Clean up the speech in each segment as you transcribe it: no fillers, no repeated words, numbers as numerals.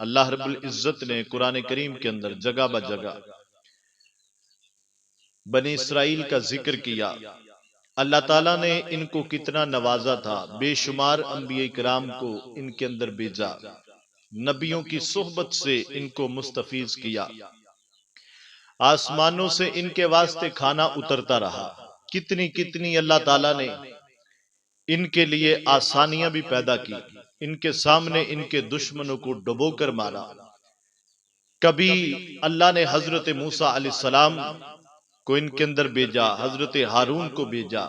اللہ رب العزت نے قرآن کریم کے اندر جگہ بہ جگہ بنی اسرائیل کا ذکر کیا، اللہ تعالیٰ نے ان کو کتنا نوازا تھا، بے شمار انبیاء کرام کو ان کے اندر بھیجا، نبیوں کی صحبت سے ان کو مستفیض کیا، آسمانوں سے ان کے واسطے کھانا اترتا رہا، کتنی کتنی اللہ تعالیٰ نے ان کے لیے آسانیاں بھی پیدا کی، ان کے سامنے ان کے دشمنوں کو ڈبو کر مارا۔ کبھی اللہ نے حضرت موسیٰ علیہ السلام کو ان کے اندر بھیجا، حضرت ہارون کو بھیجا،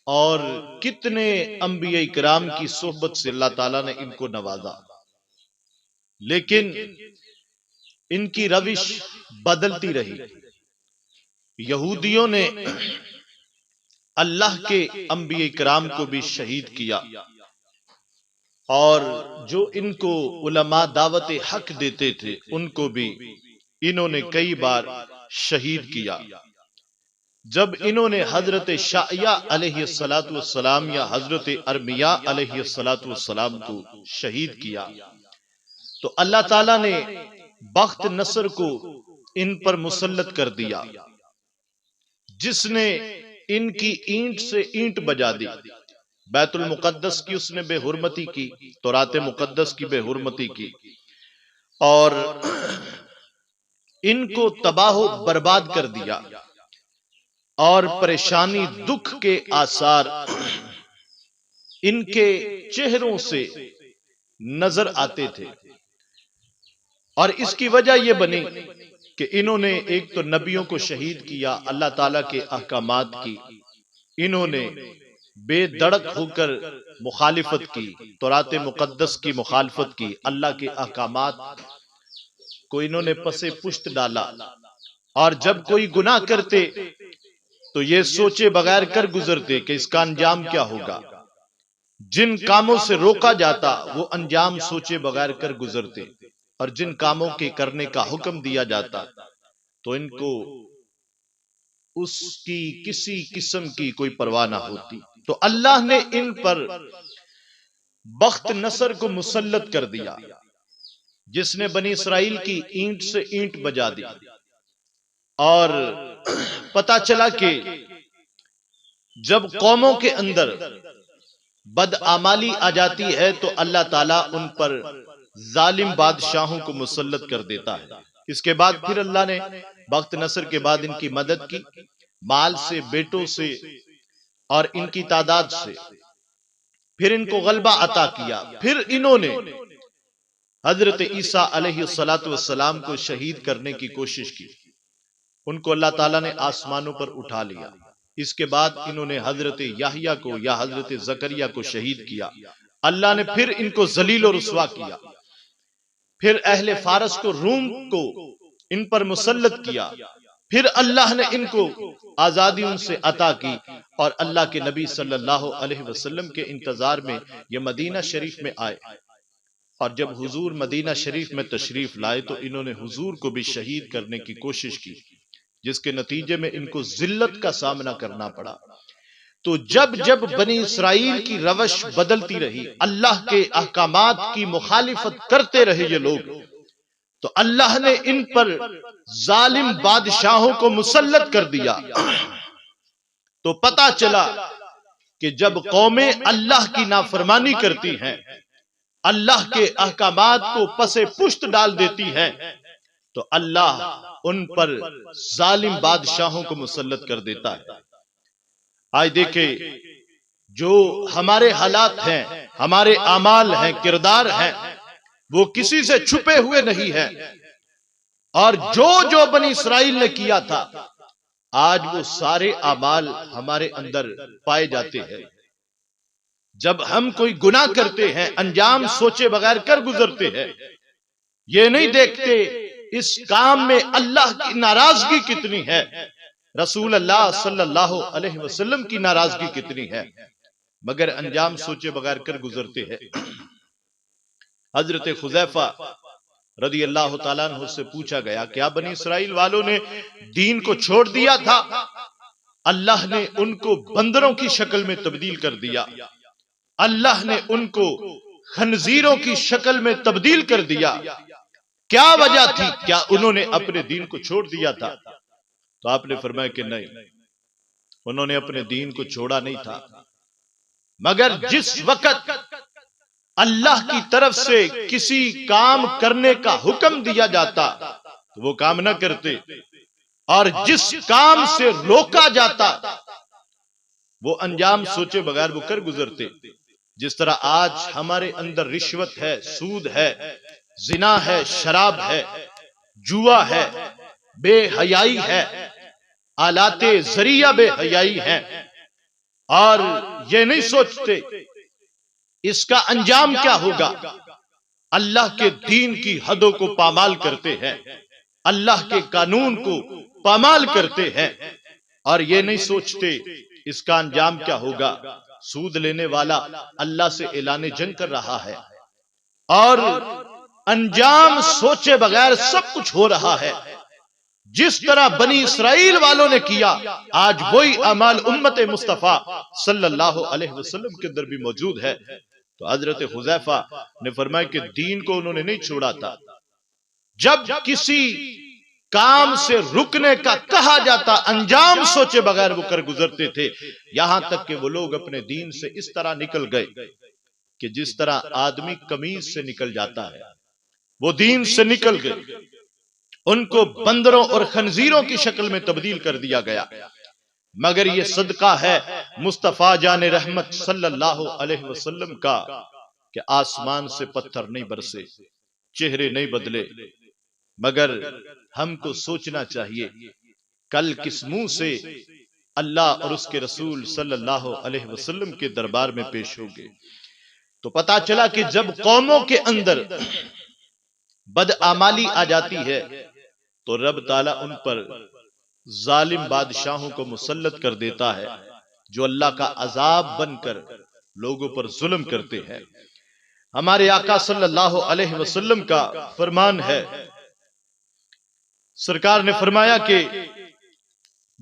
اور کتنے انبیاء کرام کی صحبت سے اللہ تعالیٰ نے ان کو نوازا، لیکن ان کی روش بدلتی رہی۔ یہودیوں نے اللہ کے انبیاء کرام کو بھی شہید کیا، اور جو ان کو علماء دعوت حق دیتے تھے ان کو بھی انہوں نے کئی بار شہید کیا۔ جب انہوں نے حضرت شعیہ علیہ السلام یا حضرت ارمیا علیہ السلام کو شہید کیا تو اللہ تعالیٰ نے بخت نصر کو ان پر مسلط کر دیا، جس نے ان کی اینٹ سے اینٹ بجا دی، بیت المقدس کی اس نے بے حرمتی کی، تورات مقدس کی بے حرمتی کی، اور ان کو تباہ و برباد کر دیا، اور پریشانی دکھ کے آثار ان کے چہروں سے نظر آتے تھے۔ اور اس کی وجہ یہ بنی کہ انہوں نے ایک تو نبیوں کو شہید کیا، اللہ تعالیٰ کے احکامات کی انہوں نے بے دڑک ہو کر مخالفت کی، تورات مقدس کی مخالفت کی، اللہ کے احکامات کو انہوں نے پسے پشت ڈالا، اور جب کوئی گناہ کرتے تو یہ سوچے بغیر کر گزرتے کہ اس کا انجام کیا ہوگا، جن کاموں سے روکا جاتا وہ انجام سوچے بغیر کر گزرتے، اور جن کاموں کے کرنے کا حکم دیا جاتا تو ان کو اس کی کسی قسم کی کوئی پرواہ نہ ہوتی۔ تو اللہ نے ان پر بخت نصر کو مسلط کر دیا، جس نے بنی اسرائیل کی اینٹ سے اینٹ بجا دی، اور پتا چلا کہ جب قوموں کے اندر بدعمالی آ جاتی ہے تو اللہ تعالیٰ ان پر ظالم بادشاہوں کو مسلط کر دیتا ہے۔ اس کے بعد پھر اللہ نے بخت نصر کے بعد ان کی مدد کی، مال سے، بیٹوں سے، اور ان کی تعداد سے، پھر ان کو غلبہ عطا کیا، پھر انہوں نے حضرت عیسیٰ علیہ السلام کو شہید کرنے کی کوشش کی، ان کو اللہ تعالیٰ نے آسمانوں پر اٹھا لیا۔ اس کے بعد انہوں نے حضرت یحییٰ کو یا حضرت زکریا کو شہید کیا، اللہ نے پھر ان کو ذلیل و رسوا کیا، پھر اہل فارس کو، روم کو ان پر مسلط کیا، پھر اللہ نے ان کو آزادی ان سے عطا کی، اور اللہ کے نبی صلی اللہ علیہ وسلم کے انتظار میں یہ مدینہ شریف میں آئے، اور جب حضور مدینہ شریف میں تشریف لائے تو انہوں نے حضور کو بھی شہید کرنے کی کوشش کی، جس کے نتیجے میں ان کو ذلت کا سامنا کرنا پڑا۔ تو جب جب بنی اسرائیل کی روش بدلتی رہی، اللہ کے احکامات کی مخالفت کرتے رہے یہ لوگ، تو اللہ نے ان پر ظالم بادشاہوں کو مسلط کر دیا۔ تو پتا چلا کہ جب قومیں اللہ کی نافرمانی کرتی ہیں، اللہ کے احکامات کو پسے پشت ڈال دیتی ہیں، تو اللہ ان پر ظالم بادشاہوں کو مسلط کر دیتا ہے۔ آج دیکھیں جو ہمارے حالات ہیں، ہمارے اعمال ہیں، کردار ہیں، وہ کسی سے چھپے ہوئے نہیں ہیں، اور جو بنی اسرائیل نے کیا تھا آج وہ سارے اعمال ہمارے اندر پائے جاتے ہیں۔ جب ہم کوئی گناہ کرتے ہیں انجام سوچے بغیر کر گزرتے ہیں، یہ نہیں دیکھتے اس کام میں اللہ کی ناراضگی کتنی ہے، رسول اللہ صلی اللہ علیہ وسلم کی ناراضگی کتنی ہے، مگر انجام سوچے بغیر کر گزرتے ہیں۔ حضرت حذیفہ رضی اللہ تعالیٰ عنہ سے پوچھا گیا کیا بنی اسرائیل والوں نے دین کو چھوڑ دیا تھا؟ اللہ نے ان کو بندروں کی شکل میں تبدیل کر دیا، اللہ نے ان کو خنزیروں کی شکل میں تبدیل کر دیا، کیا وجہ تھی؟ کیا انہوں نے اپنے دین کو چھوڑ دیا تھا؟ تو آپ نے فرمایا کہ نہیں، انہوں نے اپنے دین کو چھوڑا نہیں تھا، مگر جس وقت اللہ کی طرف سے کسی کام کرنے کا حکم دیا جاتا تو وہ کام نہ کرتے، اور جس کام سے روکا جاتا وہ انجام سوچے بغیر وہ کر گزرتے۔ جس طرح آج ہمارے اندر رشوت ہے، سود ہے، زنا ہے، شراب ہے، جوا ہے، بے حیائی ہے، آلات ذریعہ بے حیائی ہے، اور یہ نہیں سوچتے اس کا انجام کیا ہوگا۔ اللہ کے دین کی حدوں کو پامال کرتے ہیں، اللہ کے قانون کو پامال کرتے ہیں، اور یہ نہیں سوچتے اس کا انجام کیا ہوگا۔ سود لینے والا اللہ سے اعلان جنگ کر رہا ہے، اور انجام سوچے بغیر سب کچھ ہو رہا ہے۔ جس طرح بنی اسرائیل والوں نے کیا، آج وہی اعمال امت مصطفیٰ صلی اللہ علیہ وسلم کے اندر بھی موجود ہے۔ تو حضرت حذیفہ نے فرمایا کہ دین کو انہوں نے نہیں چھوڑا تھا، جب کسی کام سے رکنے کا کہا جاتا انجام سوچے بغیر وہ کر گزرتے تھے، یہاں تک کہ وہ لوگ اپنے دین سے اس طرح نکل گئے کہ جس طرح آدمی قمیض سے نکل جاتا ہے، وہ دین سے نکل گئے، ان کو بندروں اور خنزیروں کی شکل میں تبدیل کر دیا گیا۔ مگر یہ صدقہ ہے مصطفیٰ جان رحمت صلی اللہ علیہ وسلم کا کہ آسمان سے پتھر نہیں برسے، چہرے نہیں بدلے، مگر ہم کو سوچنا چاہیے کل کس منہ سے اللہ اور اس کے رسول صلی اللہ علیہ وسلم کے دربار میں پیش ہوگے۔ تو پتا چلا کہ جب قوموں کے اندر بدعمالی آ جاتی ہے تو رب تعالیٰ ان پر ظالم بادشاہوں کو مسلط کر دیتا ہے، جو اللہ کا عذاب بن کر لوگوں پر ظلم کرتے ہیں۔ ہمارے آقا صلی اللہ علیہ وسلم کا فرمان ہے، سرکار نے فرمایا کہ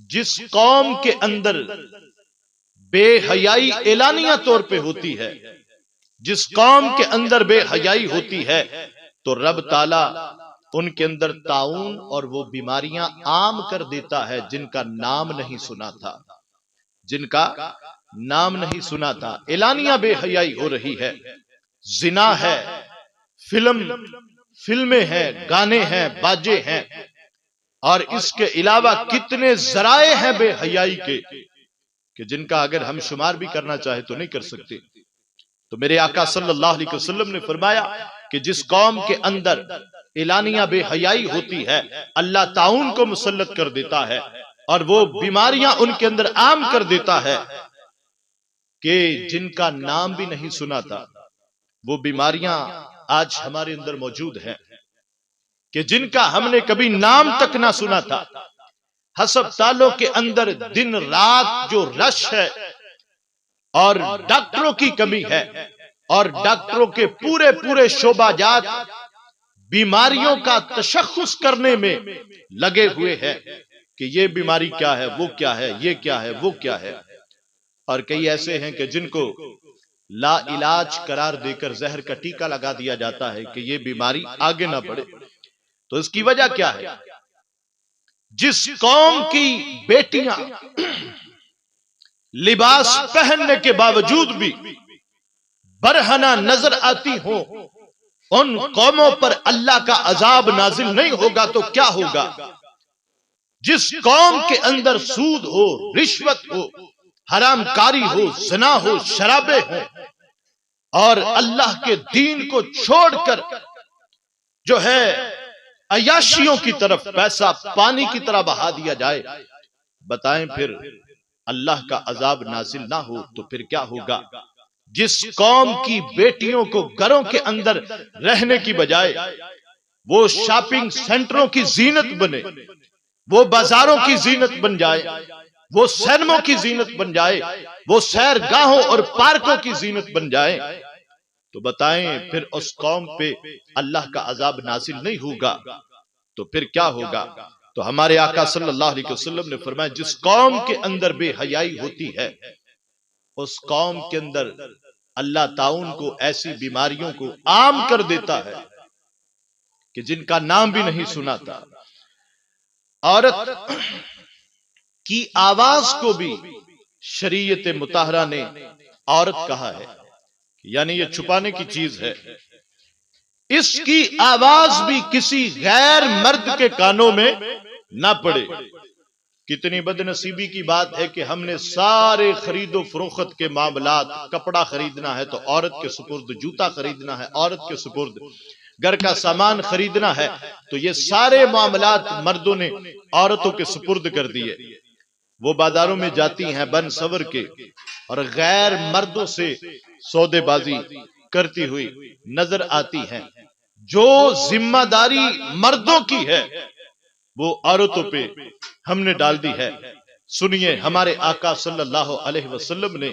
جس قوم کے اندر بے حیائی اعلانیہ طور پہ ہوتی ہے، جس قوم کے اندر بے حیائی ہوتی ہے تو رب تعالیٰ ان کے اندر طاعون اور وہ بیماریاں عام کر دیتا ہے جن کا نام نہیں سنا تھا، جن کا نام نہیں سنا تھا۔ اعلانیہ بے حیائی ہو رہی ہے، زنا ہے، فلمیں ہیں، گانے ہیں، باجے ہیں، اور اس کے علاوہ کتنے ذرائع ہیں بے حیائی کے کہ جن کا اگر ہم شمار بھی کرنا چاہے تو نہیں کر سکتے۔ تو میرے آقا صلی اللہ علیہ وسلم نے فرمایا کہ جس قوم کے اندر اعلانیہ بے حیائی ہوتی ہے، اللہ طاعون کو مسلط کر دیتا ہے اور وہ بیماریاں ان کے اندر عام کر دیتا ہے کہ جن کا نام بھی نہیں سنا تھا۔ وہ بیماریاں آج ہمارے اندر موجود ہیں کہ جن کا ہم نے کبھی نام تک نہ سنا تھا۔ ہسپتالوں کے اندر دن رات جو رش ہے، اور ڈاکٹروں کی کمی ہے، اور ڈاکٹروں کے پورے شعبہ جات بیماریوں کا تشخص کرنے میں لگے ہوئے ہیں کہ یہ بیماری کیا ہے، وہ کیا ہے، یہ کیا ہے، وہ کیا ہے۔ اور کئی ایسے ہیں کہ جن کو لا علاج قرار دے کر زہر کا ٹیکہ لگا دیا جاتا ہے کہ یہ بیماری آگے نہ بڑھے۔ تو اس کی وجہ کیا ہے؟ جس قوم کی بیٹیاں لباس پہننے کے باوجود بھی برہنہ نظر آتی ہوں، ان قوموں پر اللہ کا عذاب نازل نہیں ہوگا تو کیا ہوگا؟ جس قوم کے اندر سود ہو، رشوت ہو، حرام کاری ہو، زنا ہو، شرابیں ہو، اور اللہ کے دین کو چھوڑ کر جو ہے عیاشیوں کی طرف پیسہ پانی کی طرح بہا دیا جائے، بتائیں پھر اللہ کا عذاب نازل نہ ہو تو پھر کیا ہوگا؟ جس قوم کی بیٹیوں کو گھروں کے اندر رہنے کی بجائے وہ شاپنگ سینٹروں کی زینت بنے، وہ بازاروں کی زینت بن جائے، وہ سینموں کی زینت بن جائے، وہ سیر گاہوں اور پارکوں کی زینت بن جائے، تو بتائیں پھر اس قوم پہ اللہ کا عذاب نازل نہیں ہوگا تو پھر کیا ہوگا؟ تو ہمارے آقا صلی اللہ علیہ وسلم نے فرمایا جس قوم کے اندر بے حیائی ہوتی ہے اس قوم کے اندر اللہ تعاون کو ایسی بیماریوں کو عام کر دیتا ہے کہ جن کا نام بھی نہیں سنا تھا. عورت کی آواز کو بھی شریعت مطہرہ نے عورت کہا ہے، یعنی یہ چھپانے کی چیز ہے. اس کی آواز بھی کسی غیر مرد کے کانوں میں نہ پڑے. کتنی بد نصیبی کی بات ہے کہ ہم نے سارے خرید و فروخت کے معاملات، کپڑا خریدنا ہے تو عورت کے سپرد، جوتا خریدنا ہے عورت کے سپرد، گھر کا سامان خریدنا ہے تو یہ سارے معاملات مردوں نے عورتوں کے سپرد کر دیے. وہ بازاروں میں جاتی ہیں بن سور کے اور غیر مردوں سے سودے بازی کرتی ہوئی نظر آتی ہیں. جو ذمہ داری مردوں کی ہے وہ عورتوں پہ ہم نے ڈال دی ہے. سنیے ہمارے آقا صلی اللہ علیہ وسلم نے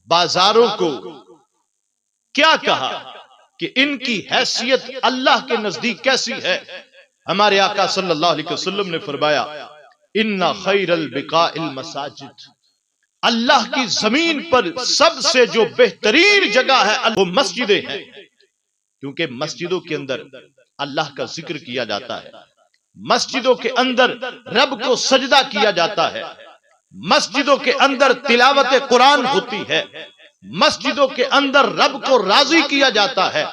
بازاروں کو کیا کہا کہ ان کی حیثیت اللہ کے نزدیک کیسی ہے. ہمارے آقا صلی اللہ علیہ وسلم نے فرمایا ان خیر البقاء المساجد، اللہ کی زمین پر سب سے جو بہترین جگہ ہے وہ مسجدیں ہیں، کیونکہ مسجدوں کے اندر اللہ کا ذکر کیا جاتا ہے، مسجدوں کے اندر رب کو سجدہ کیا جاتا ہے، مسجدوں کے اندر تلاوت قرآن ہوتی ہے، مسجدوں کے اندر رب کو راضی کیا جاتا ہے.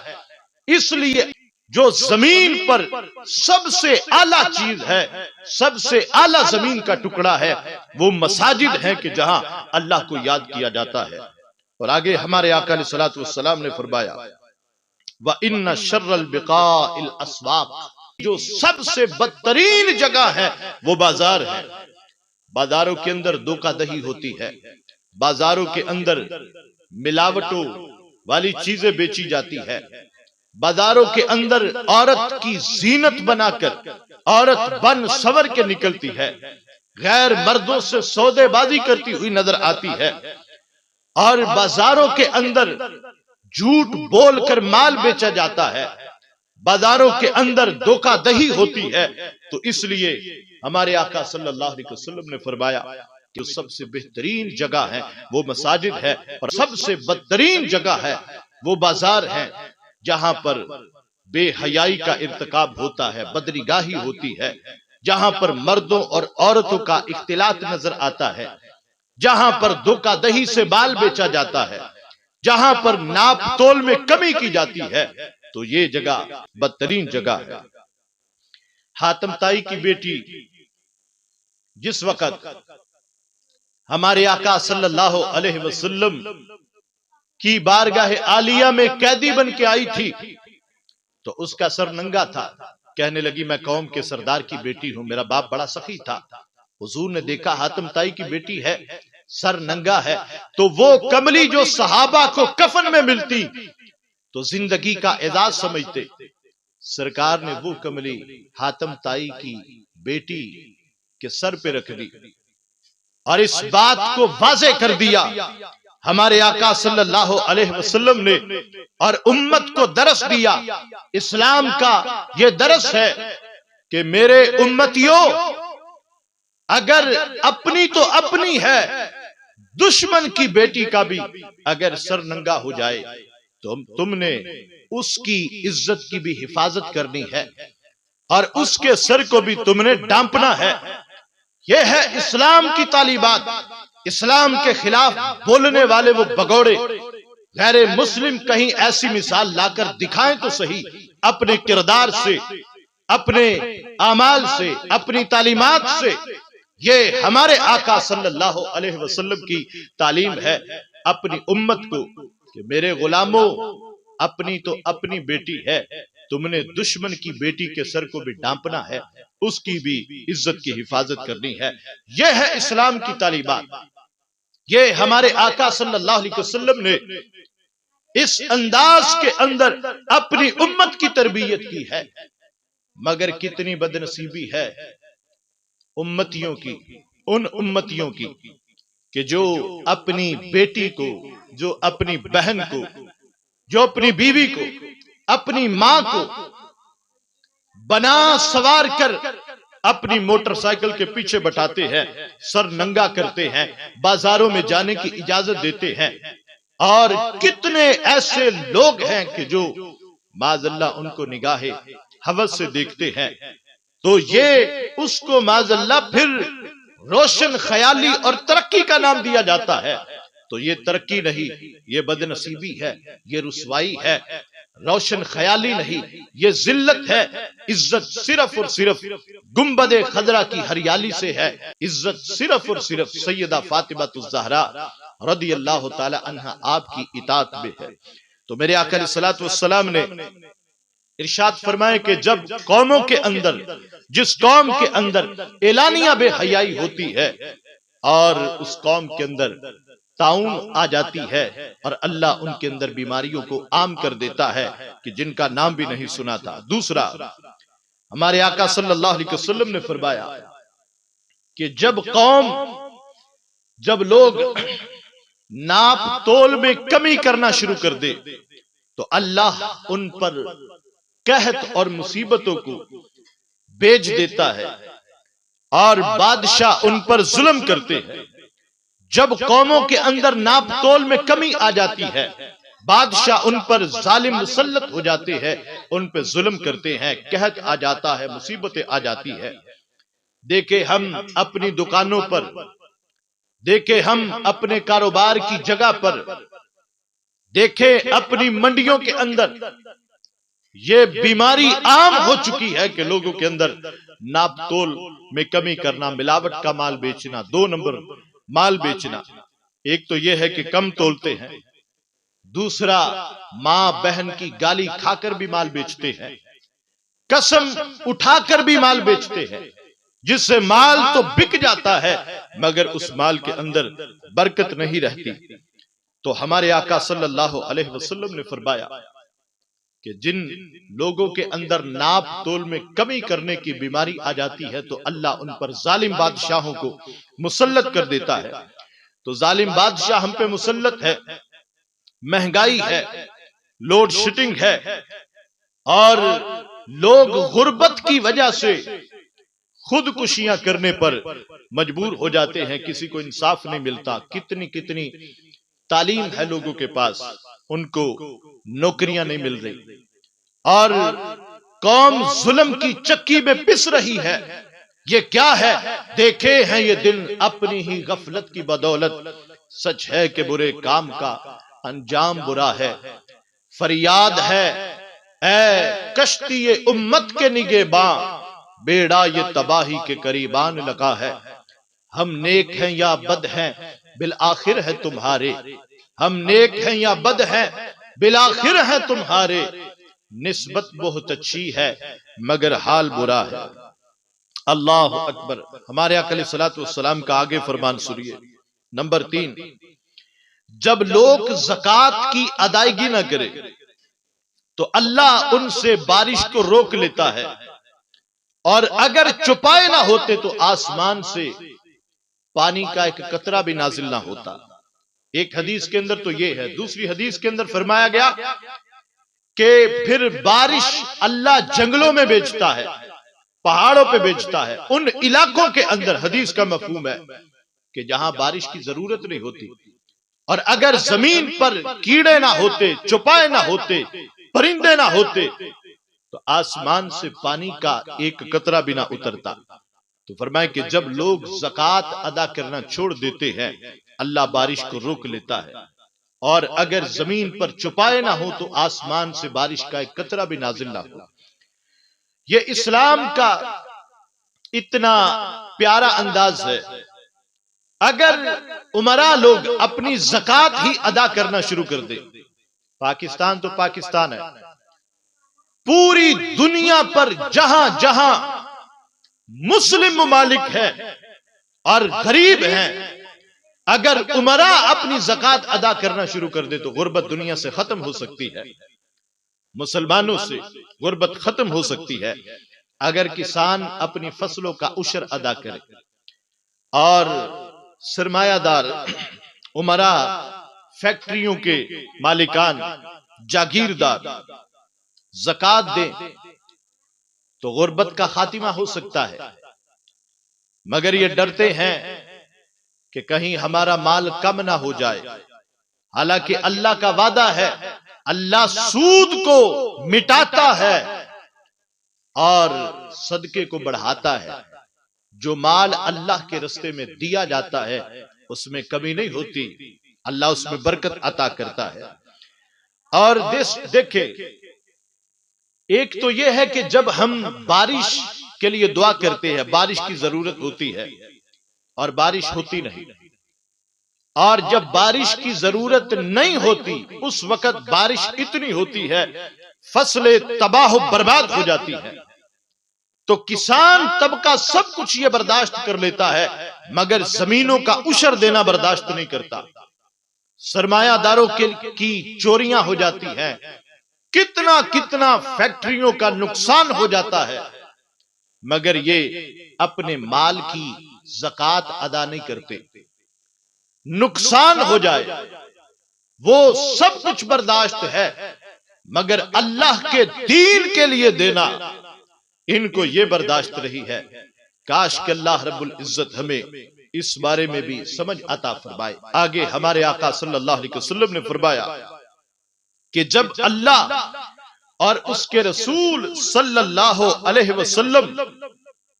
اس لیے جو زمین پر سب سے اعلیٰ چیز ہے، سب سے اعلیٰ زمین کا ٹکڑا ہے، وہ مساجد ہیں کہ جہاں اللہ کو یاد کیا جاتا ہے. اور آگے ہمارے آقا علیہ الصلوۃ والسلام نے فرمایا وَإِنَّ شَرَّ الْبِقَاءِ الْأَسْوَاقِ، جو سب سے بدترین جگہ ہے وہ بازار ہے. بازاروں کے اندر دھوکہ دہی ہوتی ہے، بازاروں کے اندر ملاوٹوں والی چیزیں بیچی جاتی ہے، بازاروں کے اندر عورت کی زینت بنا کر عورت بن سور کے نکلتی ہے، غیر مردوں سے سودے بازی کرتی ہوئی نظر آتی ہے، اور بازاروں کے اندر جھوٹ بول کر مال بیچا جاتا ہے، بازاروں کے اندر دھوکہ دہی ہوتی ہے. تو اس لیے ہمارے آقا صلی اللہ علیہ وسلم نے فرمایا کہ سب سے بہترین جگہ ہے وہ مساجد ہے، اور سب سے بدترین جگہ ہے وہ بازار ہے جہاں پر بے حیائی کا ارتکاب ہوتا ہے، بدنگاہی ہوتی ہے، جہاں پر مردوں اور عورتوں کا اختلاط نظر آتا ہے، جہاں پر دھوکہ دہی سے مال بیچا جاتا ہے، جہاں پر ناپ تول میں کمی کی جاتی ہے. تو یہ جگہ بدترین جگہ ہے. حاتم طائی کی بیٹی جس وقت ہمارے آقا صلی اللہ علیہ وسلم کی بارگاہ عالیہ میں قیدی بن کے آئی تھی تو اس کا سر ننگا تھا. کہنے لگی میں قوم کے سردار کی بیٹی ہوں، میرا باپ بڑا سخی تھا. حضور نے دیکھا حاتم طائی کی بیٹی ہے، سر ننگا ہے، تو وہ کملی جو صحابہ کو کفن میں ملتی تو زندگی کا اعزاز سمجھتے، سرکار نے وہ کملی حاتم طائی کی بیٹی کے سر پہ رکھ دی اور اس بات کو واضح کر دیا. ہمارے آقا صلی اللہ علیہ وسلم نے اور امت کو درس دیا. اسلام کا یہ درس ہے کہ میرے امتیوں، اگر اپنی تو اپنی ہے، دشمن کی بیٹی کا بھی اگر سر ننگا ہو جائے تو تم نے اس کی عزت کی بھی حفاظت کرنی ہے اور اس کے سر کو بھی تم نے ڈانپنا ہے. یہ ہے اسلام کی تعلیمات. اسلام کے خلاف بولنے والے وہ بگوڑے غیر مسلم کہیں ایسی مثال لا کر دکھائیں تو صحیح، اپنے کردار سے، اپنے اعمال سے، اپنی تعلیمات سے. یہ ہمارے آقا صلی اللہ علیہ وسلم کی تعلیم ہے اپنی امت کو کہ میرے غلاموں، اپنی تو اپنی بیٹی ہے، تم نے دشمن کی بیٹی کے سر کو بھی ڈانپنا ہے، اس کی بھی عزت کی حفاظت کرنی ہے. یہ ہے اسلام کی تعلیمات. یہ ہمارے آقا صلی اللہ علیہ وسلم نے اس انداز کے اندر اپنی امت کی تربیت کی ہے. مگر کتنی بد نصیبی ہے امتیوں کی، ان امتیوں کی کہ جو اپنی بیٹی کو، جو اپنی بہن کو، جو اپنی بیوی کو، اپنی ماں کو بنا سوار کر اپنی موٹر سائیکل کے پیچھے بٹھاتے ہیں، سر ننگا کرتے ہیں، بازاروں میں جانے کی اجازت دیتے ہیں. اور کتنے ایسے لوگ ہیں کہ جو معاذ اللہ ان کو نگاہ ہوس سے دیکھتے ہیں، تو یہ اس کو معاذ اللہ پھر روشن خیالی اور ترقی کا نام دیا جاتا ہے. تو یہ ترقی نہیں، یہ بد نصیبی ہے، یہ رسوائی ہے. روشن خیالی نہیں، یہ ذلت ہے. عزت صرف اور صرف گنبد خضرا کی ہریالی سے ہے. عزت صرف اور صرف سیدہ فاطمہ الزہرا رضی اللہ تعالی عنہا آپ کی اطاعت میں ہے. تو میرے آقا علیہ الصلوۃ والسلام نے ارشاد فرمائے کہ جب قوموں کے اندر، جس قوم کے اندر اعلانیہ بے حیائی ہوتی ہے اور اس قوم کے اندر طاعون آ جاتی ہے اور اللہ ان کے اندر بیماریوں کو عام کر دیتا ہے کہ جن کا نام بھی نہیں سنا تھا. دوسرا، ہمارے آقا صلی اللہ علیہ وسلم نے فرمایا کہ جب لوگ ناپ تول میں کمی کرنا شروع کر دے تو اللہ ان پر قحط اور مصیبتوں کو بھیج دیتا ہے اور بادشاہ ان پر ظلم کرتے ہیں. جب قوموں کے اندر ناپ تول میں کمی آ جاتی ہے، بادشاہ ان پر ظالم مسلط ہو جاتے ہیں، ان پہ ظلم کرتے ہیں، قحط آ جاتا ہے، مصیبتیں آ جاتی ہے. دیکھیں ہم اپنی دکانوں پر، دیکھیں ہم اپنے کاروبار کی جگہ پر، دیکھیں اپنی منڈیوں کے اندر یہ بیماری عام ہو چکی ہے کہ لوگوں کے اندر ناپ تول میں کمی کرنا، ملاوٹ کا مال بیچنا، 2 نمبر مال بیچنا. ایک تو یہ ہے کہ کم تولتے ہیں، دوسرا ماں بہن کی گالی کھا کر بھی مال بیچتے ہیں، قسم اٹھا کر بھی مال بیچتے ہیں، جس سے مال تو بک جاتا ہے مگر اس مال کے اندر برکت نہیں رہتی. تو ہمارے آقا صلی اللہ علیہ وسلم نے فرمایا کہ جن لوگوں کے اندر ناپ تول میں کمی کرنے کی بیماری آ جاتی ہے تو اللہ ان پر ظالم بادشاہوں کو مسلط کر دیتا ہے. تو ظالم بادشاہ ہم پہ مسلط ہے، مہنگائی ہے، لوڈ شیڈنگ ہے، اور لوگ غربت کی وجہ سے خودکشیاں کرنے پر مجبور ہو جاتے ہیں. کسی کو انصاف نہیں ملتا. کتنی تعلیم ہے لوگوں کے پاس، ان کو نوکریاں نہیں مل رہی، اور قوم ظلم کی چکی میں پس رہی ہے. یہ کیا ہے؟ دیکھے ہیں یہ دن اپنی ہی غفلت کی بدولت. سچ ہے کہ برے کام کا انجام برا ہے. فریاد ہے اے کشتی امت کے نگہباں، بیڑا یہ تباہی کے قریبان لگا ہے. ہم نیک ہیں یا بد ہیں بالآخر ہے تمہارے، ہم نیک ہیں یا بد ہیں بالآخر ہے تمہارے. نسبت بہت اچھی ہے مگر حال برا ہے. اللہ اکبر. ہمارے آقا علیہ الصلوۃ والسلام کا آگے فرمان سنیے. نمبر 3، جب لوگ زکوٰۃ کی ادائیگی نہ کرے تو اللہ ان سے بارش کو روک لیتا ہے، اور اگر چپائے نہ ہوتے تو آسمان سے پانی کا ایک قطرہ بھی نازل نہ ہوتا. ایک حدیث کے اندر تو یہ ہے. دوسری حدیث کے اندر فرمایا گیا کہ پھر بارش اللہ جنگلوں میں بیچتا ہے، پہاڑوں پہ بیچتا ہے، ان علاقوں کے اندر. حدیث کا مفہوم ہے کہ جہاں بارش کی ضرورت نہیں ہوتی، اور اگر زمین پر کیڑے نہ ہوتے، چپائے نہ ہوتے، پرندے نہ ہوتے تو آسمان سے پانی کا ایک قطرہ بھی نہ اترتا. تو فرمائے کہ جب لوگ زکوٰۃ ادا کرنا چھوڑ دیتے ہیں اللہ بارش کو روک لیتا ہے، اور اگر زمین پر چپائے نہ ہو تو آسمان سے بارش کا ایک قطرہ بھی نازل نہ ہو. یہ اسلام کا اتنا پیارا انداز ہے. اگر امراء لوگ اپنی زکوٰۃ ہی ادا کرنا شروع کر دے، پاکستان تو پاکستان ہے، پوری دنیا پر جہاں جہاں مسلم ممالک ہیں اور غریب ہیں، اگر امراء اپنی زکوٰۃ ادا کرنا شروع کر دے تو غربت دنیا سے ختم ہو سکتی ہے، مسلمانوں سے غربت ختم ہو سکتی ہے. اگر کسان اپنی فصلوں کا عشر ادا کرے اور سرمایہ دار امراء، فیکٹریوں کے مالکان، جاگیردار زکوٰۃ دیں تو غربت کا خاتمہ ہو سکتا ہے. مگر یہ ڈرتے ہیں کہ کہیں ہمارا مال کم نہ ہو جائے، حالانکہ اللہ کا وعدہ ہے اللہ سود کو مٹاتا ہے اور صدقے کو بڑھاتا ہے. جو مال اللہ کے راستے میں دیا جاتا ہے اس میں کمی نہیں ہوتی، اللہ اس میں برکت عطا کرتا ہے. اور دیکھیں، ایک تو یہ ہے کہ جب ہم بارش کے لیے دعا کرتے ہیں، بارش کی ضرورت ہوتی ہے اور بارش ہوتی نہیں، اور جب بارش کی ضرورت نہیں ہوتی اس وقت بارش اتنی ہوتی ہے فصلیں تباہ و برباد ہو جاتی ہے. تو کسان طبقہ سب کچھ یہ برداشت کر لیتا ہے مگر زمینوں کا عشر دینا برداشت نہیں کرتا. سرمایہ داروں کی چوریاں ہو جاتی ہیں، کتنا فیکٹریوں کا نقصان ہو جاتا ہے، مگر یہ اپنے مال کی زکوٰۃ ادا نہیں کرتے. نقصان ہو جائے وہ سب کچھ برداشت ہے مگر اللہ کے دین کے لیے دینا ان کو یہ برداشت رہی ہے. کاش کہ اللہ رب العزت ہمیں اس بارے میں بھی سمجھ عطا فرمائے. آگے ہمارے آقا صلی اللہ علیہ وسلم نے فرمایا کہ جب اللہ اور اس کے رسول صلی اللہ علیہ وسلم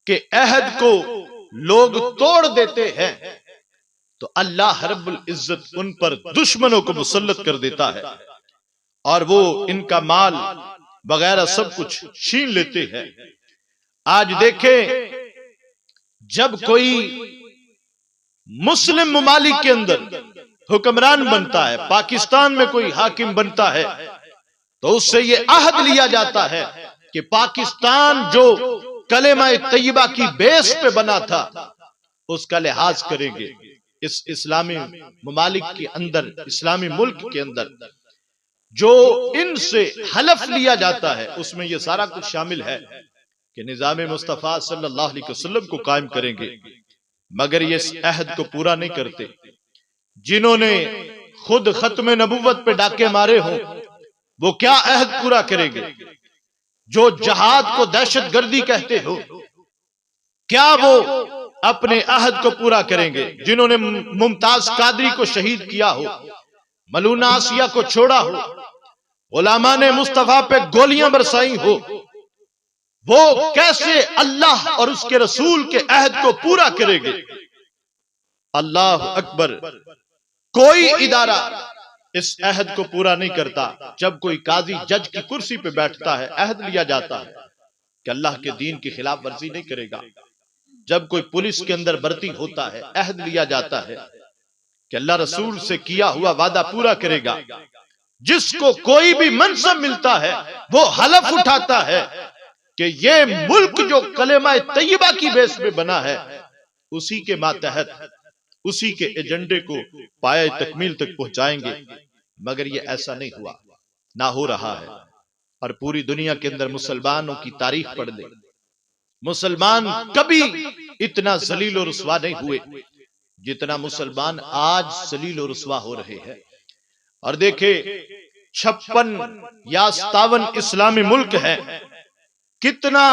کے عہد کو لوگ توڑ دیتے ہیں تو اللہ رب العزت ان پر دشمنوں کو مسلط کر دیتا ہے اور وہ ان کا مال وغیرہ سب کچھ چھین لیتے ہیں. آج دیکھیں جب کوئی مسلم ممالک کے اندر حکمران بنتا ہے، پاکستان میں کوئی حاکم بنتا ہے تو اس سے یہ عہد لیا جاتا ہے کہ پاکستان جو کلمہ طیبہ کی بیس پہ بنا تھا اس کا لحاظ کریں گے. اس اسلامی ممالک کے اندر، اسلامی ملک کے اندر جو ان سے حلف لیا جاتا ہے اس میں یہ سارا کچھ شامل ہے کہ نظام مصطفیٰ صلی اللہ علیہ وسلم کو قائم کریں گے، مگر یہ اس عہد کو پورا نہیں کرتے. جنہوں نے خود ختم نبوت پہ ڈاکے مارے ہوں وہ کیا عہد پورا کریں گے؟ جو جہاد کو دہشت گردی کہتے ہو کیا وہ اپنے عہد کو پورا کریں گے؟ جنہوں نے ممتاز قادری کو شہید کیا ہو، ملونہ آسیہ کو چھوڑا ہو، علماء نے مصطفیٰ پہ گولیاں برسائی ہو، وہ کیسے اللہ اور اس کے رسول کے عہد کو پورا کرے گے؟ اللہ اکبر. کوئی ادارہ اس عہد کو پورا نہیں کرتا. جب کوئی قاضی جج کی کرسی پہ بیٹھتا ہے عہد لیا جاتا ہے کہ اللہ کے دین کی خلاف ورزی نہیں کرے گا. جب کوئی پولیس کے اندر بھرتی ہوتا ہے عہد لیا جاتا ہے کہ اللہ رسول سے کیا ہوا وعدہ پورا کرے گا. جس کو کوئی بھی منصب ملتا ہے وہ حلف اٹھاتا ہے کہ یہ ملک جو کلمہ طیبہ کی بیس پہ بنا ہے اسی کے ماتحت اسی کے ایجنڈے کو پایہ تکمیل تک پہنچائیں گے. مگر یہ ایسا نہیں ہوا، نہ ہو رہا ہے. اور پوری دنیا کے اندر مسلمانوں کی تاریخ پڑھ لیں، مسلمان کبھی اتنا ذلیل و رسوا نہیں ہوئے جتنا مسلمان آج ذلیل و رسوا ہو رہے ہیں. اور دیکھیں 56 یا 57 اسلامی ملک ہیں، کتنا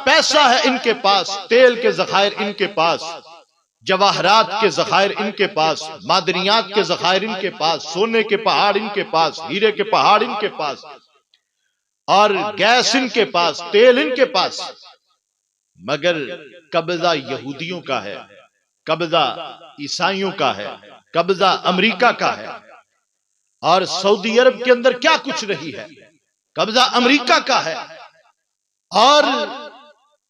پیسہ ہے ان کے پاس، تیل کے ذخائر ان کے پاس، جواہرات کے ذخائر ان کے پاس، معدنیات کے ذخائر ان کے پاس، سونے کے پہاڑ ان کے پاس، ہیرے کے پہاڑ ان کے پاس، اور گیس ان کے پاس، تیل ان کے پاس. مگر قبضہ یہودیوں کا ہے، قبضہ عیسائیوں کا ہے، قبضہ امریکہ کا ہے. اور سعودی عرب کے اندر کیا کچھ رہی ہے؟ قبضہ امریکہ کا ہے. اور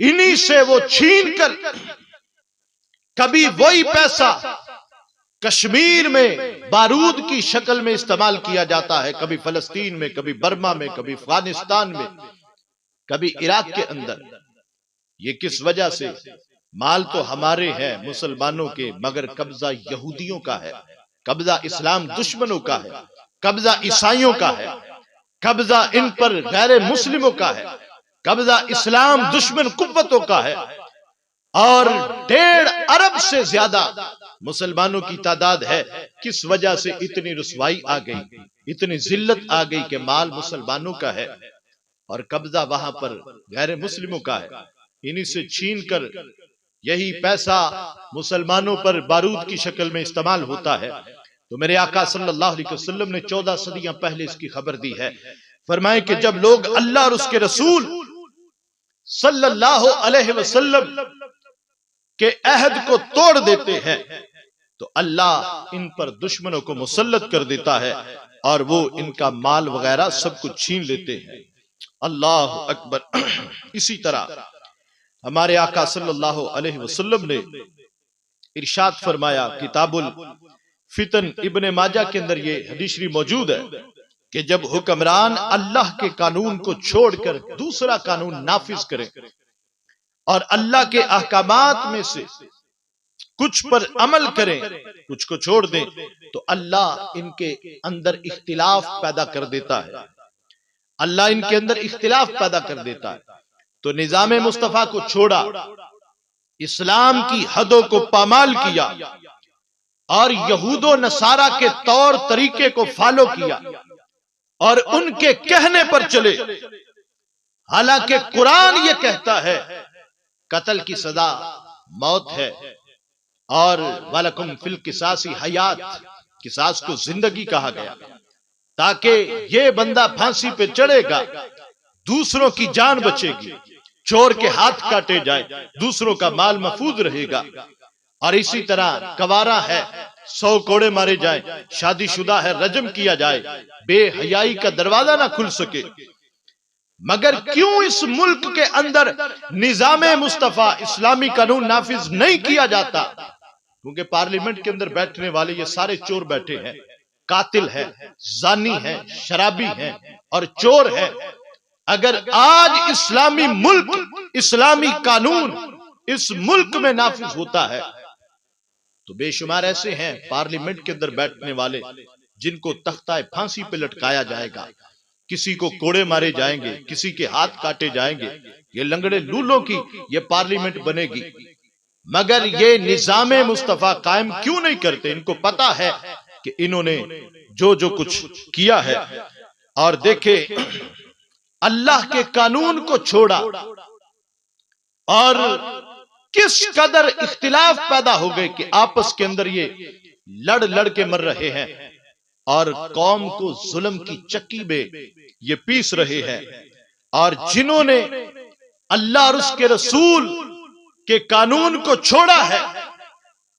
انہی سے وہ چھین کر کبھی وہی پیسہ کشمیر میں بارود کی شکل میں استعمال کیا جاتا ہے، کبھی فلسطین میں، کبھی برما میں، کبھی افغانستان میں، کبھی عراق کے اندر. یہ کس وجہ سے؟ مال تو ہمارے ہیں مسلمانوں کے مگر قبضہ یہودیوں کا ہے، قبضہ اسلام دشمنوں کا ہے، قبضہ عیسائیوں کا ہے، قبضہ ان پر غیر مسلموں کا ہے، قبضہ اسلام دشمن قوتوں کا ہے. اور 1.5 ارب سے زیادہ مسلمانوں کی تعداد ہے. کس وجہ سے اتنی رسوائی آ گئی، اتنی ذلت آ گئی کہ مال مسلمانوں کا ہے اور قبضہ وہاں پر غیر مسلموں کا ہے. انہی سے چھین کر یہی پیسہ مسلمانوں پر بارود کی شکل میں استعمال ہوتا ہے. تو میرے آقا صلی اللہ علیہ وسلم نے 14 صدیاں پہلے اس کی خبر دی ہے. فرمائے کہ جب لوگ اللہ اور اس کے رسول صلی اللہ علیہ وسلم کے عہد کو توڑ دیتے ہیں تو اللہ ان پر دشمنوں کو مسلط کر دیتا ہے اور وہ ان کا مال وغیرہ سب کچھ چھین لیتے ہیں. اللہ اکبر. اسی طرح ہمارے آقا صلی اللہ علیہ وسلم نے ارشاد فرمایا, کتاب الفتن ابن ماجہ کے اندر یہ حدیث موجود ہے کہ جب حکمران اللہ کے قانون کو چھوڑ کر دوسرا قانون نافذ کریں اور اللہ کے احکامات میں سے کچھ پر عمل کریں, کچھ کو چھوڑ دیں, تو اللہ ان کے اندر اختلاف پیدا کر دیتا ہے. اللہ ان کے اندر اختلاف پیدا کر دیتا ہے. تو نظام مصطفیٰ کو چھوڑا, اسلام کی حدوں کو پامال کیا اور یہود و نصارہ کے طور طریقے کو فالو کیا اور ان کے کہنے پر چلے, حالانکہ قرآن یہ کہتا ہے قتل کی سزا موت ہے اور وَلَكُمْ فِي الْقِصَاصِ حیات, قصاص کو زندگی کہا گیا تاکہ یہ بندہ پھانسی پہ چڑھے گا دوسروں کی جان بچے گی, چور کے ہاتھ کاٹے جائے دوسروں کا مال محفوظ رہے گا, اور اسی طرح کوارا ہے 100 کوڑے مارے جائیں, شادی شدہ ہے رجم کیا جائے, بے حیائی کا دروازہ نہ کھل سکے. مگر کیوں اس ملک کے اندر نظام مصطفیٰ اسلامی قانون نافذ نہیں کیا جاتا؟ کیونکہ پارلیمنٹ کے اندر بیٹھنے والے یہ سارے چور بیٹھے ہیں, قاتل ہیں, زانی ہیں, شرابی ہیں اور چور ہیں. اگر آج اسلامی ملک, اسلامی قانون اس ملک میں نافذ ہوتا ہے تو بے شمار ایسے ہیں پارلیمنٹ کے اندر بیٹھنے والے جن کو تختہ پھانسی پہ لٹکایا جائے گا, کسی کو کوڑے مارے جائیں گے, کسی کے ہاتھ کاٹے جائیں گے. یہ لنگڑے لولوں کی یہ پارلیمنٹ بنے گی. مگر یہ نظام مصطفیٰ قائم کیوں نہیں کرتے؟ ان کو پتا ہے کہ انہوں نے جو کچھ کیا ہے. اور دیکھیں اللہ کے قانون کو چھوڑا اور کس قدر اختلاف پیدا ہو گئے کہ آپس کے اندر یہ لڑ کے مر رہے ہیں اور قوم کو ظلم کی چکی میں یہ پیس رہے ہیں. اور جنہوں نے اللہ اور اس کے رسول کے قانون کو چھوڑا ہے,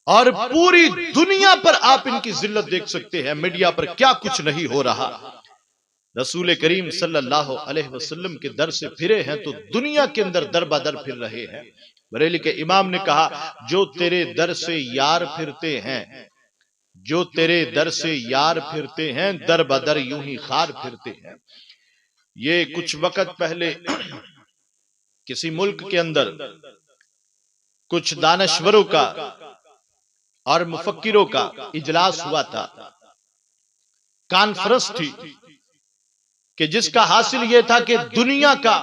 اور پوری دنیا پر آپ ان کی ذلت دیکھ سکتے ہیں, میڈیا پر کیا کچھ نہیں ہو رہا. رسول کریم صلی اللہ علیہ وسلم کے در سے پھرے ہیں تو دنیا کے اندر در بدر پھر رہے ہیں. بریلی کے امام نے کہا جو تیرے در سے یار پھرتے ہیں, جو تیرے در سے یار پھرتے ہیں, در بدر یوں ہی خار پھرتے ہیں. یہ کچھ وقت پہلے کسی ملک کے اندر کچھ دانشوروں کا اور مفکروں کا اجلاس ہوا تھا, کانفرنس تھی کہ جس کا حاصل یہ تھا کہ دنیا کا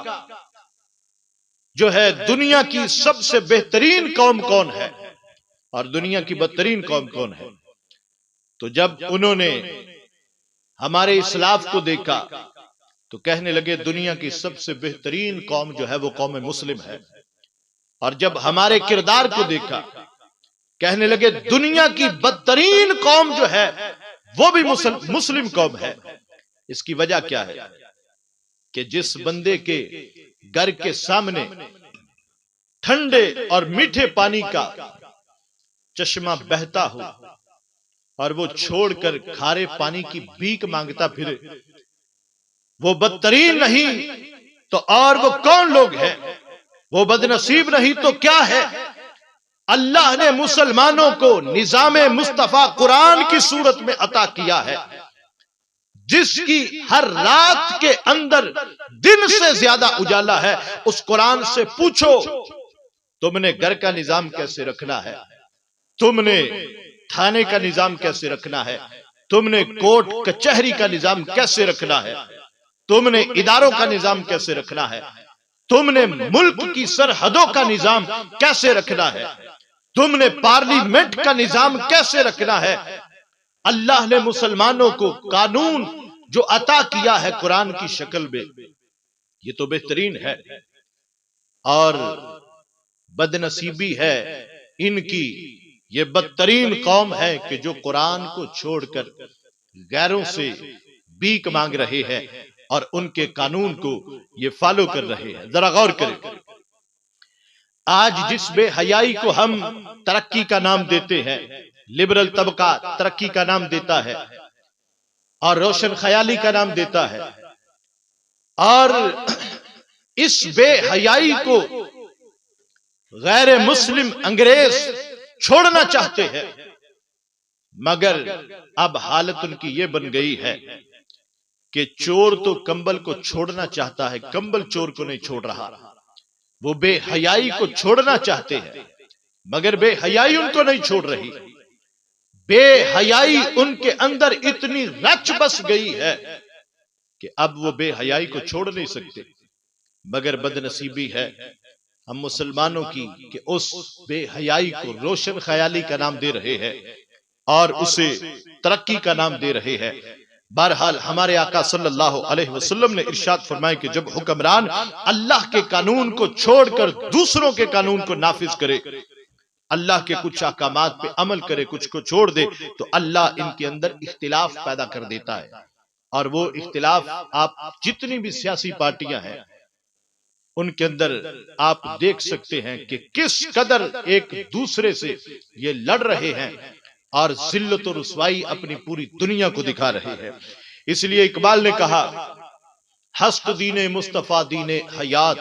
جو ہے دنیا کی سب سے بہترین قوم کون ہے اور دنیا کی بدترین قوم کون ہے. تو جب انہوں نے ہمارے اسلاف کو دیکھا تو کہنے لگے دنیا کی سب سے بہترین قوم جو ہے وہ قوم مسلم ہے, اور جب ہمارے کردار کو دیکھا کہنے لگے دنیا کی بدترین قوم جو ہے وہ بھی مسلم قوم ہے. اس کی وجہ کیا ہے کہ جس بندے کے گھر کے سامنے ٹھنڈے اور میٹھے پانی کا چشمہ بہتا ہو اور وہ چھوڑ کر کھارے پانی کی بھیک مانگتا پھرے, وہ بدترین نہیں تو اور وہ کون لوگ ہیں؟ وہ بدنصیب نہیں تو کیا ہے؟ اللہ نے مسلمانوں کو نظام مصطفیٰ قرآن کی صورت میں عطا کیا ہے, جس کی ہر رات کے اندر دن سے زیادہ اجالا ہے. اس قرآن سے پوچھو تم نے گھر کا نظام کیسے رکھنا ہے, تم نے تھانے کا نظام کیسے رکھنا ہے, تم نے کوٹ کچہری کا نظام کیسے رکھنا ہے, تم نے اداروں کا نظام کیسے رکھنا ہے, تم نے ملک کی سرحدوں کا نظام کیسے رکھنا ہے, تم نے پارلیمنٹ کا نظام کیسے رکھنا ہے. اللہ نے مسلمانوں کو قانون جو عطا کیا ہے قرآن کی شکل میں یہ تو بہترین ہے, اور بدنصیبی ہے ان کی یہ بدترین قوم ہے کہ جو قرآن کو چھوڑ کر غیروں سے بھیک مانگ رہے ہیں اور ان کے قانون کو یہ فالو کر رہے ہیں. ذرا غور کریں. آج جس بے حیائی کو ہم ترقی کا نام دیتے ہیں، لبرل طبقہ ترقی کا نام دیتا ہے اور روشن خیالی کا نام دیتا ہے، اور اس بے حیائی کو غیر مسلم انگریز چھوڑنا چاہتے ہیں، مگر اب حالت ان کی یہ بن گئی ہے کہ چور تو کمبل کو چھوڑنا چاہتا ہے، کمبل چور کو نہیں چھوڑ رہا. وہ بے حیائی کو چھوڑنا چاہتے ہیں مگر بے حیائی ان کو نہیں چھوڑ رہی. بے حیائی ان کے اندر اتنی رچ بس گئی ہے کہ اب وہ بے حیائی کو چھوڑ نہیں سکتے. مگر بدنصیبی ہے ہم مسلمانوں کی کہ اس بے حیائی کو روشن خیالی کا نام دے رہے ہیں اور اسے ترقی کا نام دے رہے ہیں. بہرحال ہمارے آقا صلی اللہ علیہ وسلم نے ارشاد فرمایا کہ جب حکمران اللہ کے قانون کو چھوڑ کر دوسروں کے قانون کو نافذ کرے، اللہ کے کچھ احکامات پہ عمل کرے، کچھ کو چھوڑ دے، تو اللہ ان کے اندر اختلاف پیدا کر دیتا ہے. اور وہ اختلاف آپ جتنی بھی سیاسی پارٹیاں ہیں ان کے اندر آپ دیکھ سکتے ہیں کہ کس قدر ایک دوسرے سے یہ لڑ رہے ہیں اور ذلت و رسوائی اپنی پوری دنیا کو دکھا رہے ہیں. اس لیے اقبال نے کہا، ہست دین مصطفیٰ دین حیات،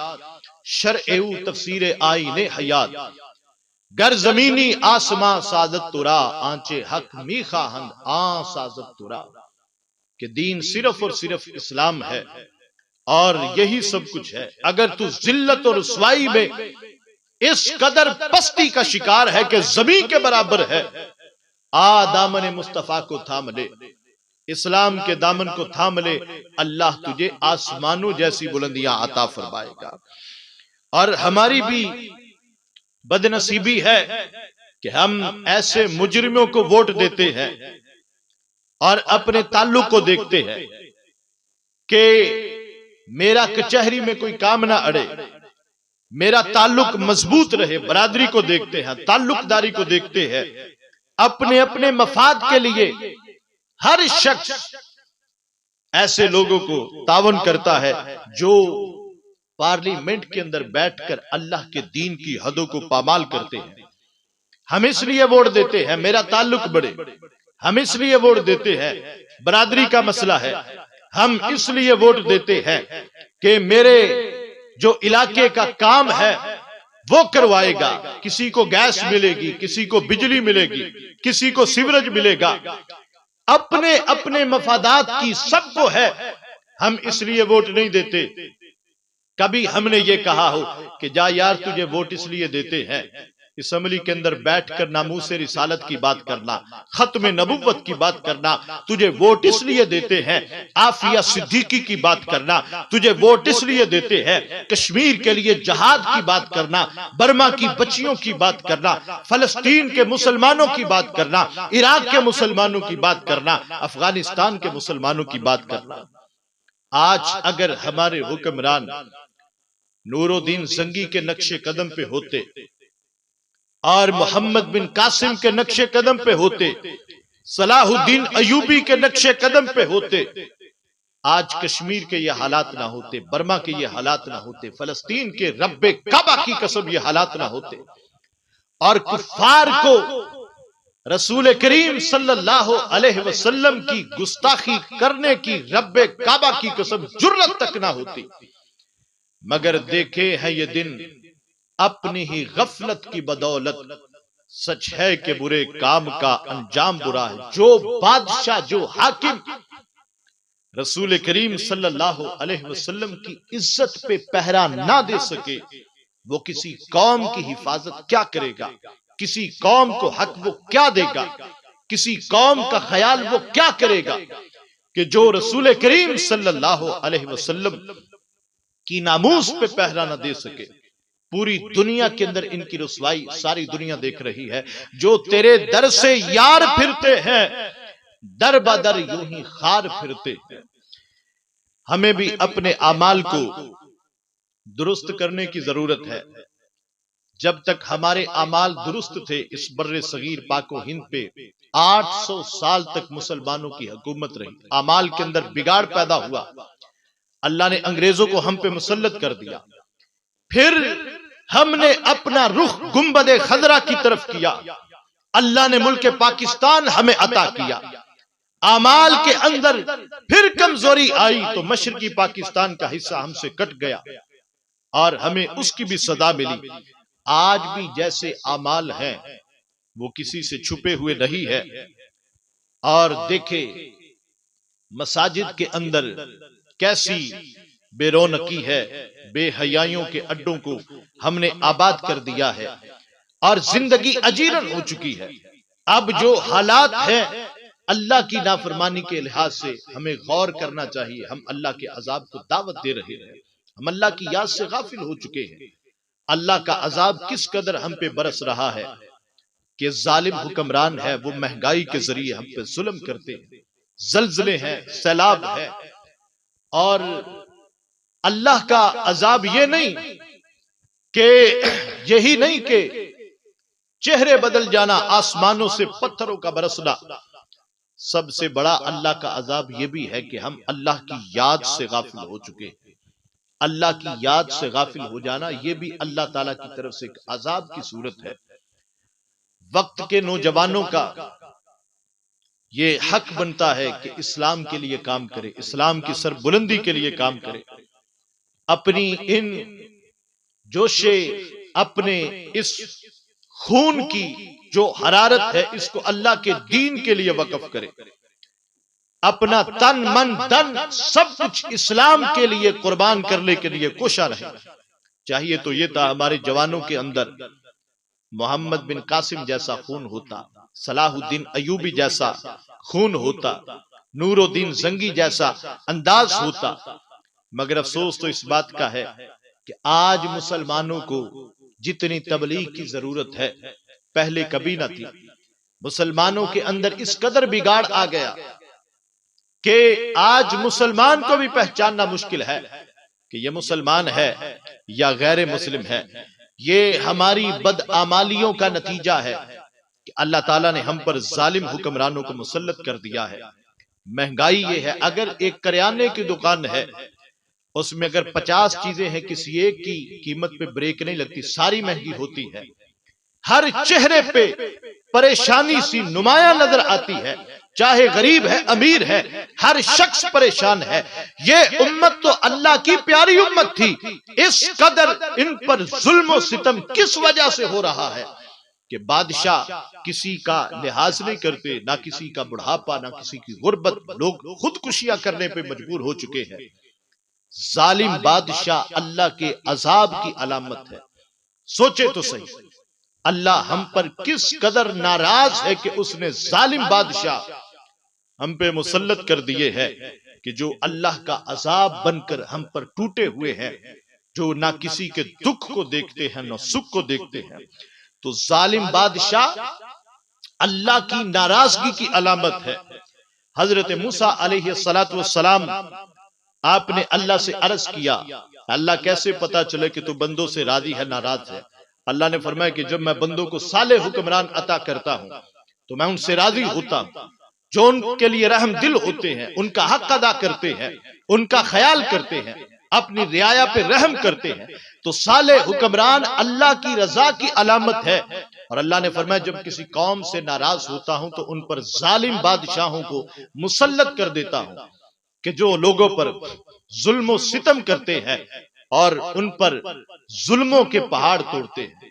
شرع او تفسیر آئین حیات، گر زمینی آسماں سازت ترا، آنچے حق می خواہند آن سازت ترا. کہ دین صرف اور صرف اسلام ہے اور یہی سب کچھ ہے. اگر تو ذلت اور رسوائی میں اس قدر پستی کا شکار ہے کہ زمین کے برابر ہے، دامن مصطفیٰ کو تھام لے، اسلام کے دامن کو تھام لے، اللہ تجھے آسمانوں جیسی بلندیاں عطا فرمائے گا. اور ہماری بھی بدنصیبی ہے کہ ہم ایسے مجرموں کو ووٹ دیتے ہیں اور اپنے تعلق کو دیکھتے ہیں کہ میرا کچہری میں کوئی کام نہ اڑے، میرا تعلق مضبوط رہے. برادری کو دیکھتے ہیں، تعلق داری کو دیکھتے ہیں. اپنے اپنے مفاد کے لیے ہر شخص ایسے لوگوں کو تعاون کرتا ہے جو پارلیمنٹ کے اندر بیٹھ کر اللہ کے دین کی حدوں کو پامال کرتے ہیں. ہم اس لیے ووٹ دیتے ہیں میرا تعلق بڑھے، ہم اس لیے ووٹ دیتے ہیں برادری کا مسئلہ ہے، ہم اس لیے ووٹ دیتے ہیں کہ میرے جو علاقے کا کام ہے وہ کروائے گا. کسی کو گیس ملے گی، کسی کو بجلی ملے گی، کسی کو سیوریج ملے گا. اپنے اپنے مفادات کی سب کو ہے، ہم اس لیے ووٹ نہیں دیتے. کبھی ہم نے یہ کہا ہو کہ جا یار تجھے ووٹ اس لیے دیتے ہیں اسمبلی کے اندر بیٹھ کر ناموس رسالت کی بات کرنا، ختم نبوت کی بات کرنا، تجھے ووٹ اس لیے دیتے ہیں عافیہ صدیقی کی بات کرنا، تجھے ووٹ اس لیے دیتے ہیں کشمیر کے لیے جہاد کی بات کرنا، برما کی بچیوں کی بات کرنا، فلسطین کے مسلمانوں کی بات کرنا، عراق کے مسلمانوں کی بات کرنا، افغانستان کے مسلمانوں کی بات کرنا. آج اگر ہمارے حکمران نور الدین زنگی کے نقش قدم پہ ہوتے اور محمد بن قاسم کے نقش قدم پہ ہوتے، صلاح الدین ایوبی کے نقش قدم پہ ہوتے، آج کشمیر کے یہ حالات نہ ہوتے، برما کے یہ حالات نہ ہوتے، فلسطین کے رب کعبہ کی قسم یہ حالات نہ ہوتے. اور کفار کو رسول کریم صلی اللہ علیہ وسلم کی گستاخی کرنے کی رب کعبہ کی قسم جرت تک نہ ہوتی. مگر دیکھے ہیں یہ دن اپنی ہی غفلت کی بدولت، سچ ہے کہ برے کام کا انجام برا ہے. جو بادشاہ، جو حاکم رسول کریم صلی اللہ علیہ وسلم کی عزت پہ پہرا نہ دے سکے وہ کسی قوم کی حفاظت کیا کرے گا؟ کسی قوم کو حق وہ کیا دے گا؟ کسی قوم کا خیال وہ کیا کرے گا کہ جو رسول کریم صلی اللہ علیہ وسلم کی ناموس پہ پہرا نہ دے سکے؟ پوری دنیا کے اندر ان کی رسوائی ساری دنیا دیکھ رہی ہے. جو تیرے در سے یار پھرتے ہیں در بدر یوں ہی خار پھرتے ہیں. ہمیں بھی اپنے اعمال کو درست کرنے کی ضرورت ہے. جب تک ہمارے اعمال درست تھے اس بر صغیر پاک و ہند پہ 800 سال تک مسلمانوں کی حکومت رہی. اعمال کے اندر بگاڑ پیدا ہوا، اللہ نے انگریزوں کو ہم پہ مسلط کر دیا. پھر ہم نے اپنا رخ گنبد خضرا کی طرف کیا، اللہ نے ملک پاکستان ہمیں عطا کیا. اعمال کے اندر پھر کمزوری آئی تو مشرقی پاکستان کا حصہ ہم سے کٹ گیا اور ہمیں اس کی بھی سزا ملی. آج بھی جیسے اعمال ہیں وہ کسی سے چھپے ہوئے نہیں ہے. اور دیکھیں مساجد کے اندر کیسی بے رونقی ہے، بے حیائیوں کے اڈوں کو ہم نے آباد کر دیا ہے اور زندگی اجیرن ہو چکی ہے. اب جو حالات ہیں اللہ کی نافرمانی کے لحاظ سے ہمیں غور کرنا چاہیے. ہم اللہ کے عذاب کو دعوت دے رہے ہیں، ہم اللہ کی یاد سے غافل ہو چکے ہیں. اللہ کا عذاب کس قدر ہم پہ برس رہا ہے کہ ظالم حکمران ہے، وہ مہنگائی کے ذریعے ہم پہ ظلم کرتے ہیں، زلزلے ہیں، سیلاب ہے. اور اللہ کا عذاب یہ نہیں کہ یہی نہیں کہ چہرے بدل جانا، آسمانوں سے پتھروں کا برسنا. سب سے بڑا اللہ کا عذاب یہ بھی ہے کہ ہم اللہ کی یاد سے غافل ہو چکے ہیں. اللہ کی یاد سے غافل ہو جانا یہ بھی اللہ تعالیٰ کی طرف سے ایک عذاب کی صورت ہے. وقت کے نوجوانوں کا یہ حق بنتا ہے کہ اسلام کے لیے کام کرے، اسلام کی سربلندی کے لیے کام کرے. اپنی ان جوشے، اپنے اس خون کی جو حرارت ہے اس کو اللہ کے دین کے لیے وقف کرے. اپنا تن من دن سب کچھ اسلام کے لیے قربان کرنے کے لیے کوشاں رہے. چاہیے تو یہ تھا ہمارے جوانوں کے اندر محمد بن قاسم جیسا خون ہوتا، صلاح الدین ایوبی جیسا خون ہوتا، نور الدین زنگی جیسا انداز ہوتا. مگر افسوس تو اس بات کا ہے کہ آج مسلمانوں کو جتنی تبلیغ کی ضرورت ہے پہلے کبھی نہ تھی. مسلمانوں کے اندر اس قدر بگاڑ آ گیا کہ آج مسلمان کو بھی پہچاننا مشکل ہے کہ یہ مسلمان ہے یا غیر مسلم ہے. یہ ہماری بدعمالیوں کا نتیجہ ہے کہ اللہ تعالیٰ نے ہم پر ظالم حکمرانوں کو مسلط کر دیا ہے. مہنگائی یہ ہے، اگر ایک کریانے کی دکان ہے اس میں اگر 50 چیزیں ہیں کسی ایک کی قیمت پہ بریک نہیں لگتی، ساری مہنگی ہوتی ہے. ہر چہرے پہ پریشانی سی نمایاں نظر آتی ہے، چاہے غریب ہے امیر ہے، ہر شخص پریشان ہے. یہ امت تو اللہ کی پیاری امت تھی، اس قدر ان پر ظلم و ستم کس وجہ سے ہو رہا ہے کہ بادشاہ کسی کا لحاظ نہیں کرتے، نہ کسی کا بڑھاپا، نہ کسی کی غربت. لوگ خودکشیاں کرنے پہ مجبور ہو چکے ہیں. ظالم بادشاہ اللہ کے عذاب کی علامت ہے. سوچے تو صحیح اللہ ہم پر کس قدر ناراض ہے کہ اس نے ظالم بادشاہ ہم پہ مسلط کر دیے ہے کہ جو اللہ کا عذاب بن کر ہم پر ٹوٹے ہوئے ہیں، جو نہ کسی کے دکھ کو دیکھتے ہیں نہ سکھ کو دیکھتے ہیں. تو ظالم بادشاہ اللہ کی ناراضگی کی علامت ہے. حضرت موسیٰ علیہ السلام آپ نے اللہ سے عرض کیا اللہ کیسے پتا چلے کہ تو بندوں سے راضی ہے ناراض ہے؟ اللہ نے فرمایا کہ جب میں بندوں کو صالح حکمران عطا کرتا ہوں تو میں ان سے راضی ہوتا ہوں، جو ان کے لیے رحم دل ہوتے ہیں، ان کا حق ادا کرتے ہیں، ان کا خیال کرتے ہیں، اپنی رعایا پہ رحم کرتے ہیں. تو صالح حکمران اللہ کی رضا کی علامت ہے. اور اللہ نے فرمایا جب کسی قوم سے ناراض ہوتا ہوں تو ان پر ظالم بادشاہوں کو مسلط کر دیتا ہوں کہ جو لوگوں پر ظلم و ستم کرتے ہیں اور ان پر ظلموں کے پہاڑ توڑتے ہیں.